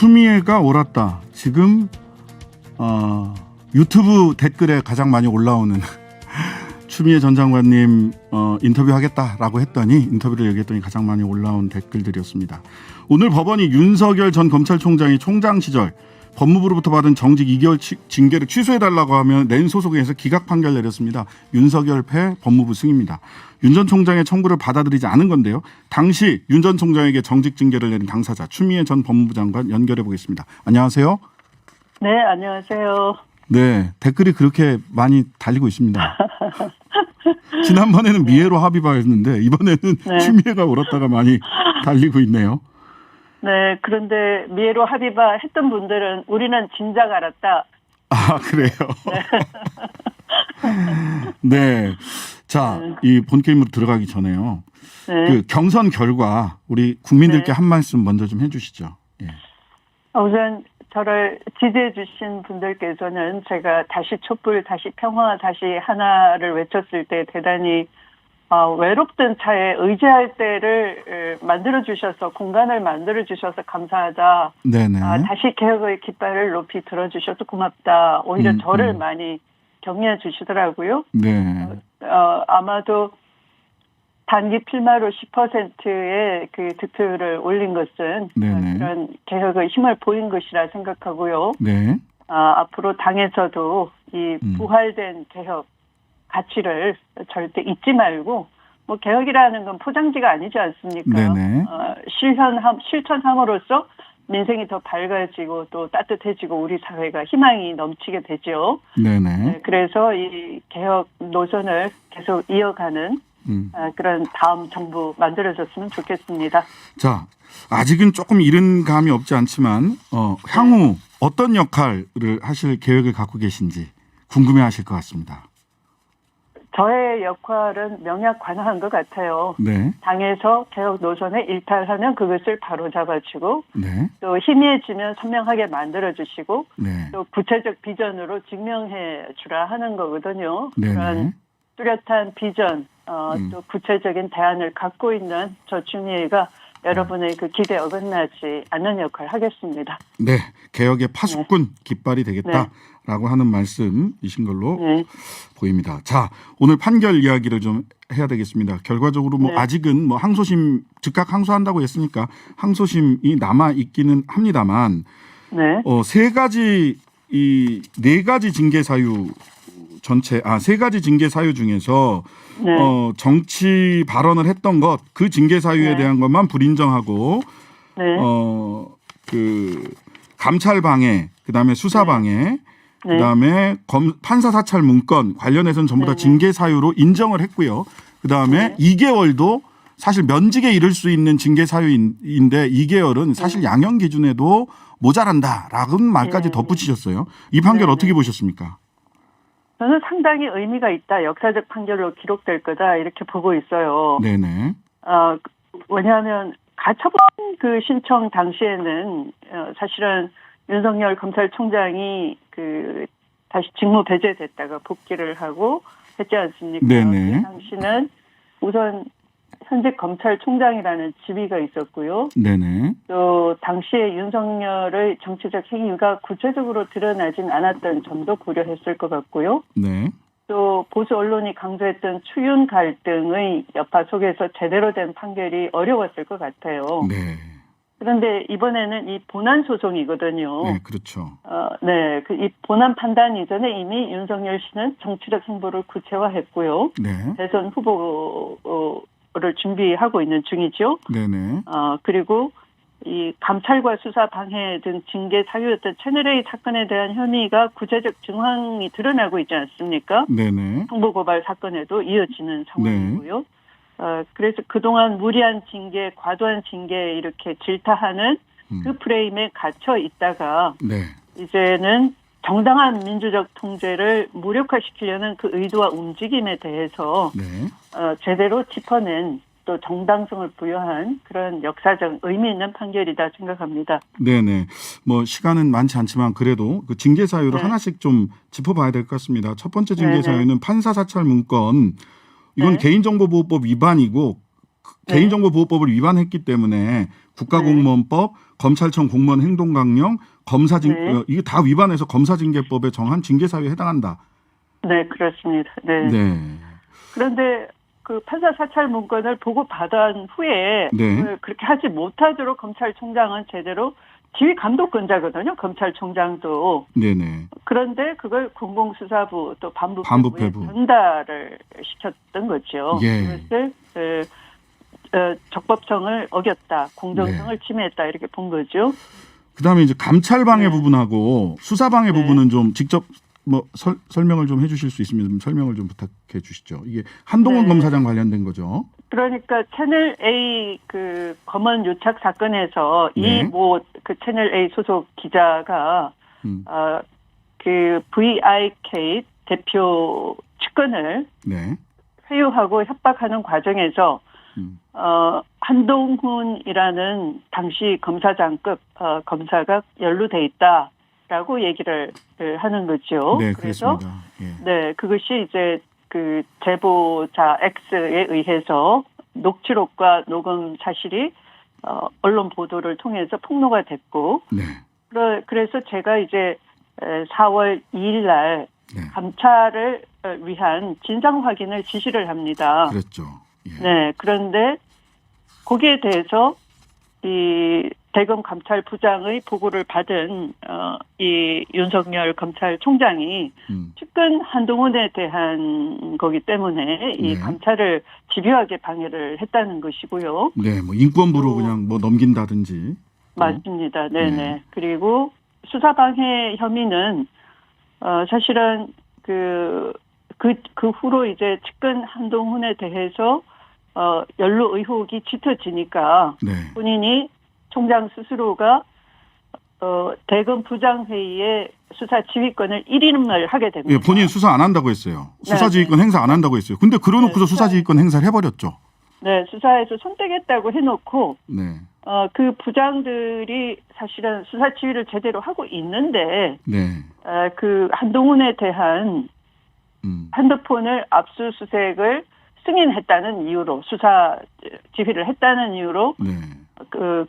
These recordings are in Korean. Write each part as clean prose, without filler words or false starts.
추미애가 옳았다. 지금 유튜브 댓글에 가장 많이 올라오는 추미애 전 장관님 인터뷰하겠다라고 했더니 인터뷰를 얘기했더니 가장 많이 올라온 댓글들이었습니다. 오늘 법원이 윤석열 전 검찰총장이 총장 시절 법무부로부터 받은 정직 2개월 징계를 취소해달라고 하면 낸 소속에서 기각 판결 내렸습니다. 윤석열 패 법무부 승입니다. 윤 전 총장의 청구를 받아들이지 않은 건데요. 당시 윤 전 총장에게 정직 징계를 내린 당사자 추미애 전 법무부 장관 연결해 보겠습니다. 안녕하세요. 네, 안녕하세요. 네, 댓글이 그렇게 많이 달리고 있습니다. 지난번에는 미애로 합의바였는데 이번에는 네. 추미애가 옳았다가 많이 달리고 있네요. 네, 그런데 미애로 합의바 했던 분들은 우리는 진작 알았다. 아, 그래요? 네. 자, 이 본게임으로 들어가기 전에요. 네. 그 경선 결과 우리 국민들께 네. 한 말씀 먼저 좀 해주시죠. 예. 우선 저를 지지해 주신 분들께서는 제가 다시 촛불, 다시 평화, 다시 하나를 외쳤을 때 대단히 외롭던 차에 의지할 때를 만들어주셔서 공간을 만들어주셔서 감사하다. 네네. 다시 개혁의 깃발을 높이 들어주셔서 고맙다. 오히려 저를 많이 격려해 주시더라고요. 네. 아마도 단기 필마로 10%의 그 득표를 올린 것은 네네. 그런 개혁의 힘을 보인 것이라 생각하고요. 네. 앞으로 당에서도 이 부활된 개혁 가치를 절대 잊지 말고 뭐 개혁이라는 건 포장지가 아니지 않습니까? 네네. 실천함으로써 민생이 더 밝아지고 또 따뜻해지고 우리 사회가 희망이 넘치게 되죠. 네네. 네, 그래서 이 개혁 노선을 계속 이어가는 그런 다음 정부 만들어졌으면 좋겠습니다. 자, 아직은 조금 이른 감이 없지 않지만 향후 어떤 역할을 하실 계획을 갖고 계신지 궁금해하실 것 같습니다. 저의 역할은 명약관화한 것 같아요. 네. 당에서 개혁 노선에 일탈하면 그것을 바로잡아주고 네. 또 희미해지면 선명하게 만들어주시고 네. 또 구체적 비전으로 증명해 주라 하는 거거든요. 네네. 그런 뚜렷한 비전 또 구체적인 대안을 갖고 있는 저 추미애가 여러분의 그 기대에 어긋나지 않는 역할을 하겠습니다. 네. 개혁의 파수꾼 깃발이 되겠다라고 하는 말씀이신 걸로 보입니다. 자, 오늘 판결 이야기를 좀 해야 되겠습니다. 결과적으로 뭐 아직은 뭐 항소심 즉각 항소한다고 했으니까 항소심이 남아 있기는 합니다만 세 가지 네 가지 징계 사유 세 가지 징계 사유 중에서 정치 발언을 했던 것 그 징계 사유에 대한 것만 불인정하고 그 감찰 방해, 그다음에 수사 방해, 그다음에 판사 사찰 문건 관련해서는 전부 다 징계 사유로 인정을 했고요. 그다음에 2개월도 사실 면직에 이를 수 있는 징계 사유인데 2개월은 사실 양형 기준에도 모자란다라는 말까지 덧붙이셨어요. 이 판결 어떻게 보셨습니까? 저는 상당히 의미가 있다. 역사적 판결로 기록될 거다. 이렇게 보고 있어요. 네네. 왜냐하면 가처분 그 신청 당시에는 사실은 윤석열 검찰총장이 그 다시 직무 배제됐다가 복귀를 하고 했지 않습니까? 네네. 그 당시는 우선 현직 검찰총장이라는 지위가 있었고요. 네네. 또 당시에 윤석열의 정치적 행위가 구체적으로 드러나진 않았던 점도 고려했을 것 같고요. 네. 또 보수 언론이 강조했던 추윤 갈등의 여파 속에서 제대로 된 판결이 어려웠을 것 같아요. 네. 그런데 이번에는 이 본안 소송이거든요. 네, 그렇죠. 네, 이 본안 판단 이전에 이미 윤석열 씨는 정치적 행보를 구체화했고요. 네. 대선 후보를 준비하고 있는 중이죠. 네네. 그리고 이 감찰과 수사 방해 등 징계 사유였던 채널A 사건에 대한 혐의가 구체적 정황이 드러나고 있지 않습니까? 네네. 정보 고발 사건에도 이어지는 상황이고요. 그래서 그동안 무리한 징계, 과도한 징계 이렇게 질타하는 그 프레임에 갇혀 있다가 이제는 정당한 민주적 통제를 무력화시키려는 그 의도와 움직임에 대해서 제대로 짚어낸 또 정당성을 부여한 그런 역사적 의미 있는 판결이다 생각합니다. 네네. 뭐 시간은 많지 않지만 그래도 그 징계 사유를 하나씩 좀 짚어봐야 될 것 같습니다. 첫 번째 징계 사유는 판사 사찰 문건. 이건 개인정보보호법 위반이고 개인정보보호법을 위반했기 때문에 국가공무원법, 검찰청 공무원 행동강령, 이게 다 위반해서 검사징계법에 정한 징계사유에 해당한다. 네, 그렇습니다. 네. 그런데 그 판사 사찰 문건을 보고 받은 후에 그렇게 하지 못하도록 검찰총장은 제대로 지휘 감독권자거든요. 검찰총장도. 네네. 그런데 그걸 공공수사부 또 반부패부에 전달을 시켰던 거죠. 그것을 적법성을 어겼다, 공정성을 침해했다 이렇게 본 거죠. 그다음에 이제 감찰방해 부분하고 수사방해 부분은 좀 직접 뭐 설명을 좀 해주실 수 있으면 설명을 좀 부탁해 주시죠. 이게 한동훈 검사장 관련된 거죠. 그러니까 채널 A 그 검언 유착 사건에서 이 뭐 그 채널 A 소속 기자가 그 VIK 대표 측근을 회유하고 협박하는 과정에서 한동훈이라는 당시 검사장급 검사가 연루돼 있다라고 얘기를 하는 거죠. 네, 그래서 그렇습니다. 네, 그것이 이제 그 제보자 X에 의해서 녹취록과 녹음 사실이 언론 보도를 통해서 폭로가 됐고, 그래서 제가 이제 4월 2일 날 감찰을 위한 진상 확인을 지시를 합니다. 그렇죠. 네, 그런데 거기에 대해서 이 대검 감찰부장의 보고를 받은 이 윤석열 검찰총장이 측근 한동훈에 대한 거기 때문에 이 감찰을 집요하게 방해를 했다는 것이고요. 네, 뭐 인권부로 그냥 뭐 넘긴다든지. 맞습니다. 네네. 그리고 수사방해 혐의는 사실은 그 후로 이제 측근 한동훈에 대해서 연루 의혹이 짙어지니까 본인이 총장 스스로가 대검 부장회의에 수사 지휘권을 일임을 하게 됩니다. 예, 본인 수사 안 한다고 했어요. 수사 지휘권 행사 안 한다고 했어요. 근데 그러놓고서 수사 지휘권 행사를 해버렸죠. 네, 수사에서 선택했다고 해놓고 그 부장들이 사실은 수사 지휘를 제대로 하고 있는데 그 한동훈에 대한 핸드폰을 압수수색을 승인했다는 이유로 수사 지휘를 했다는 이유로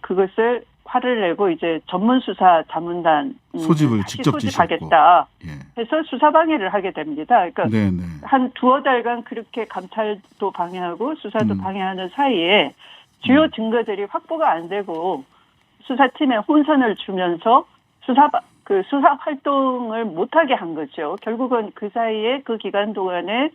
그것을 화를 내고 이제 전문 수사 자문단 소집을 직접 소집하겠다 해서 수사 방해를 하게 됩니다. 그러니까 한 두어 달간 그렇게 감찰도 방해하고 수사도 방해하는 사이에 주요 증거들이 확보가 안 되고 수사팀에 혼선을 주면서 수사 활동을 못하게 한 거죠. 결국은 그 사이에 그 기간 동안에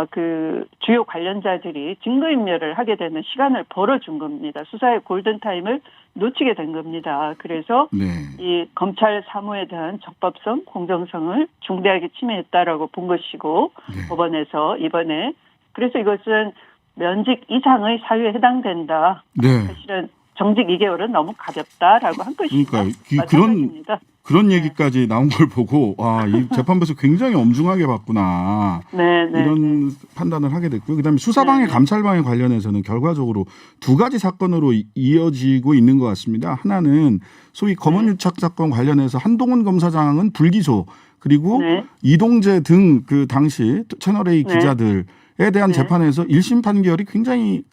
그 주요 관련자들이 증거인멸을 하게 되는 시간을 벌어준 겁니다. 수사의 골든타임을 놓치게 된 겁니다. 그래서 이 검찰 사무에 대한 적법성, 공정성을 중대하게 침해했다라고 본 것이고 법원에서 이번에 그래서 이것은 면직 이상의 사유에 해당된다. 사실은 정직 2개월은 너무 가볍다라고 한 것입니다. 그러니까 그런 얘기까지 나온 걸 보고 이 재판부에서 굉장히 엄중하게 봤구나. 이런 판단을 하게 됐고요. 그다음에 수사방해 감찰방해 관련해서는 결과적으로 두 가지 사건으로 이어지고 있는 것 같습니다. 하나는 소위 검언유착 사건 관련해서 한동훈 검사장은 불기소 그리고 이동재 등 그 당시 채널A 기자들에 대한 재판에서 1심 판결이 굉장히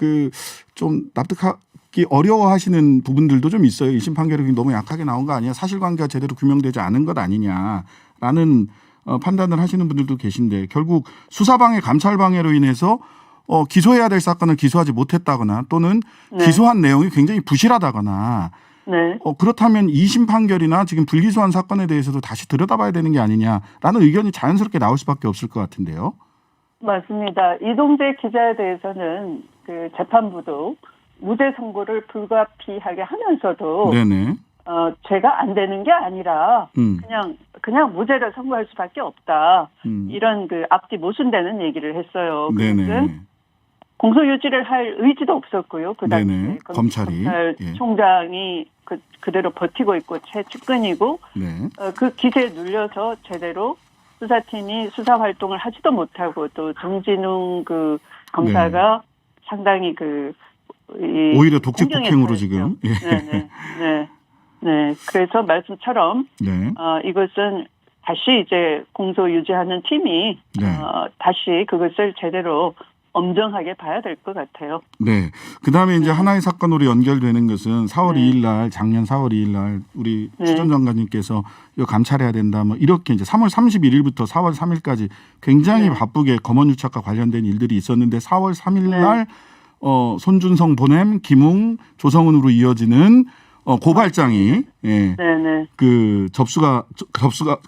좀 납득하기 어려워하시는 부분들도 좀 있어요. 1심 판결이 너무 약하게 나온 거 아니야? 사실관계가 제대로 규명되지 않은 것 아니냐라는 판단을 하시는 분들도 계신데 결국 수사방해 감찰방해로 인해서 기소해야 될 사건을 기소하지 못했다거나 또는 기소한 내용이 굉장히 부실하다거나 그렇다면 2심 판결이나 지금 불기소한 사건에 대해서도 다시 들여다봐야 되는 게 아니냐라는 의견이 자연스럽게 나올 수밖에 없을 것 같은데요. 맞습니다. 이동재 기자에 대해서는 그 재판부도 무죄 선고를 불가피하게 하면서도 죄가 안 되는 게 아니라 그냥 무죄를 선고할 수밖에 없다. 이런 그 앞뒤 모순되는 얘기를 했어요. 그것은 공소유지를 할 의지도 없었고요. 그 당시에 검찰총장이 그대로 버티고 있고 최측근이고 그 기세에 눌려서 제대로 수사팀이 수사 활동을 하지도 못하고 또 정진웅 그 검사가 상당히 오히려 독직 폭행으로 지금. 그래서 말씀처럼 이것은 다시 이제 공소 유지하는 팀이 다시 그것을 제대로 엄정하게 봐야 될 것 같아요. 네. 그다음에 이제 하나의 사건으로 연결되는 것은 4월 2일 날 작년 4월 2일 날 우리 추 전 장관님께서 이거 감찰해야 된다 뭐 이렇게 이제 3월 31일부터 4월 3일까지 굉장히 바쁘게 검언 유착과 관련된 일들이 있었는데 4월 3일 날 손준성 보냄, 김웅, 조성은으로 이어지는 고발장이 그 접수가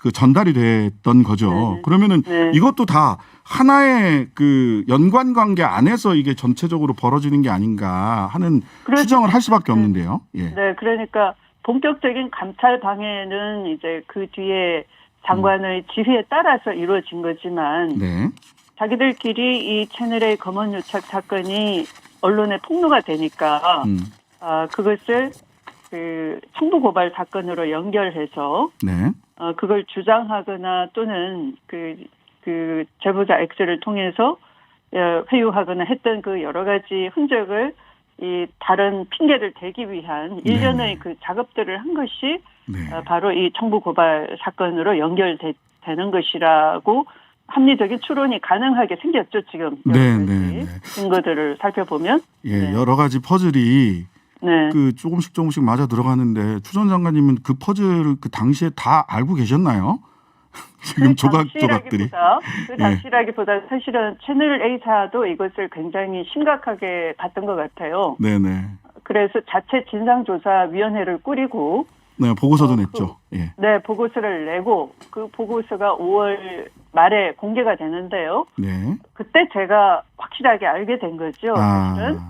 그 전달이 됐던 거죠. 그러면은 이것도 다 하나의 그 연관 관계 안에서 이게 전체적으로 벌어지는 게 아닌가 하는 추정을 할 수밖에 없는데요. 예. 네, 그러니까 본격적인 감찰 방해는 이제 그 뒤에 장관의 지휘에 따라서 이루어진 거지만 자기들끼리 이 채널A 검언 유착 사건이 언론에 폭로가 되니까 그것을 그 청부 고발 사건으로 연결해서 그걸 주장하거나 또는 그 제보자 X를 통해서 회유하거나 했던 그 여러 가지 흔적을 이 다른 핑계를 대기 위한 일련의 그 작업들을 한 것이 바로 이 청부 고발 사건으로 연결되는 것이라고 합리적인 추론이 가능하게 생겼죠. 지금 여러 가지 증거들을 살펴보면 여러 가지 퍼즐이 그 조금씩 맞아 들어가는데 추 전 장관님은 그 퍼즐 그 당시에 다 알고 계셨나요? 지금 조각들이. 그 당시라기보다 사실은 채널A사도 이것을 굉장히 심각하게 봤던 것 같아요. 네네. 그래서 자체 진상조사위원회를 꾸리고 보고서도 냈죠. 네, 보고서를 내고 그 보고서가 5월 말에 공개가 되는데요. 그때 제가 확실하게 알게 된 거죠. 사실은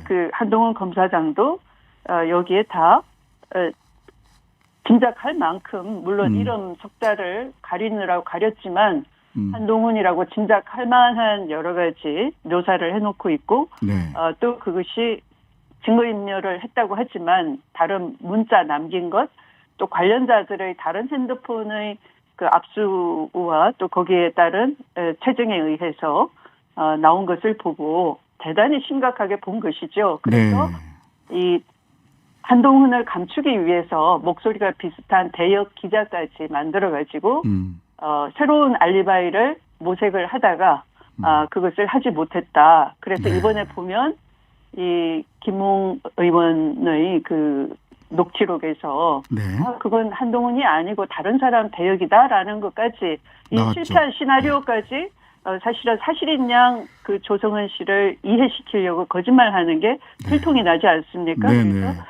그 한동훈 검사장도 여기에 다 짐작할 만큼 물론 이름 석자를 가리느라고 가렸지만 한동훈이라고 짐작할 만한 여러 가지 묘사를 해놓고 있고 또 그것이 증거인멸을 했다고 하지만 다른 문자 남긴 것 또 관련자들의 다른 핸드폰의 그 압수와 또 거기에 따른 체증에 의해서 나온 것을 보고 대단히 심각하게 본 것이죠. 그래서 이 한동훈을 감추기 위해서 목소리가 비슷한 대역 기자까지 만들어가지고 새로운 알리바이를 모색을 하다가 그것을 하지 못했다. 그래서 이번에 보면 이 김웅 의원의 그 녹취록에서 그건 한동훈이 아니고 다른 사람 대역이다라는 것까지 이 나왔죠. 실패한 시나리오까지 사실은 사실인 양 그 조성은 씨를 이해시키려고 거짓말하는 게 필통이 나지 않습니까? 그래서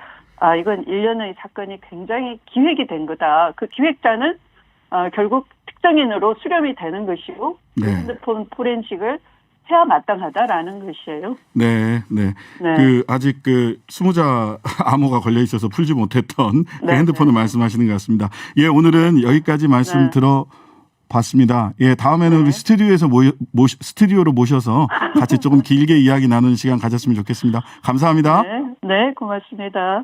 이건 일련의 사건이 굉장히 기획이 된 거다. 그 기획자는 결국 특정인으로 수렴이 되는 것이고 그 핸드폰 포렌식을 해야 마땅하다라는 것이에요. 그 아직 그 수무자 암호가 걸려 있어서 풀지 못했던 그 핸드폰을 말씀하시는 것 같습니다. 예, 오늘은 여기까지 말씀 들어봤습니다. 예, 다음에는 우리 스튜디오에서 스튜디오로 모셔서 같이 조금 길게 이야기 나누는 시간 가졌으면 좋겠습니다. 감사합니다. 네, 고맙습니다.